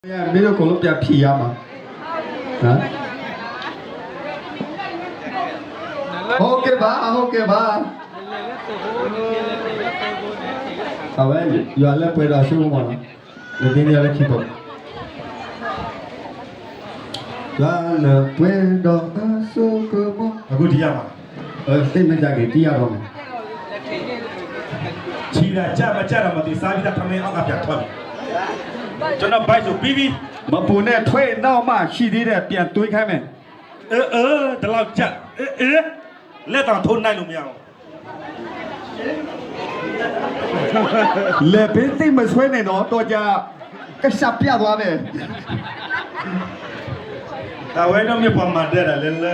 没有公路比较皮呀嘛，啊？OK 吧，OK 吧。好喂，原来不知道什么了，那今天来听不？原来不知道什么。အခုဒီရမှာသိမကြခင်တီးရတော့မယ်ခြီးတာကြမကြတော့မသိစားပြီးတာထမင်းအောက်ကပြန်ထွက်ကျွန်တော်ဘိုက်ဆိုပြီးပြီး မပူနဲ့ထွေးနောက်မှရှိသေးတယ်ပြန်တွေးခိုင်းမယ် ဒီလောက်ကြလက်တောင်ထိုးနိုင်လို့မရအောင် လေပင်းသိမဆွဲနေတော့တော့ကြကစားပြသွားတယ် ဒါဝဲတော့မြေပေါ်မှာတဲ့တာလဲလဲ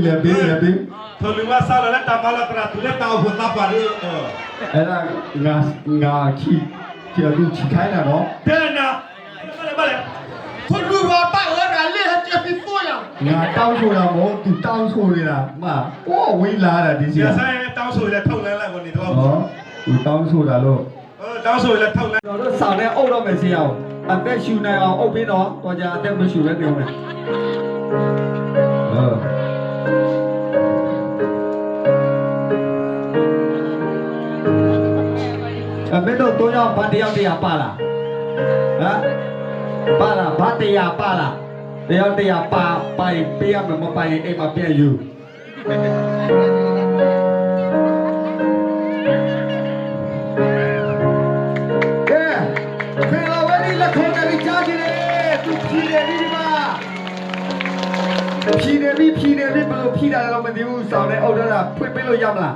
လေပင်း ထိုလူကစားလို့လက်တာမလာကရာသူလက်တောင်ဖို့တပ်ပါလေ အဲ့ဒါငါချီတူချီခိုင်းတာနော် တဲ့နာဘာလဲ คนดูรอป้าเออเรียกเจ็บปีตัวอย่าง ငါတောင်းဆိုတာမဟုတ်သူတောင်းဆိုနေတာမဟိုဝေးလာတာဒီစီ ရဆိုင်တောင်းဆိုလဲထုတ်လဲလိုက်ကိုနေတော့ ဟောသူတောင်းဆိုတာလို့ တောင်းဆိုလဲထုတ်လဲ ကျွန်တော်တို့ဆောင်နဲ့အုပ်တော့မယ်စီအောင်အသက်ရှူနိုင်အောင်အုပ်ပြီးတော့တော့ကြအသက်မရှူလဲနေအောင်မယ်မင်းတို့တော့ရောက်ဘာတရားပါလားဟမ်ပါလားဘာတရားပါလားတရားပါပိုင်ပေးရမယ်မပိုင်အိမ်မှာပြန်ယူကဲဖေလာဝဲဒီလက်ခေါ်တယ်ကြားကြည့်လေသူဖြီးတယ်ဒီမှာဖြီးတယ်ဘယ်လိုဖြီးတာလဲတော့မသိဘူးစောင်းနေအုပ်တော့ဖွင့်ပေးလို့ရမလား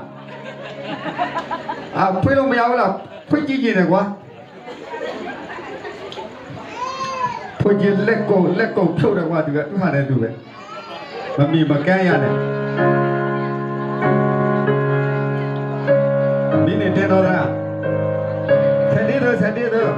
ဖွင့်လို့မရဘူးလားဖွင့်ကြည့်ကြည့်တယ်ကွာဖွင့်ကြည့်လက်ကိုဖြုတ်တယ်ကွာသူကသူ့ဟာနဲ့သူပဲမမီမကန်းရတယ်မင်းနဲ့တဲတော့လားဆက်သေးတော့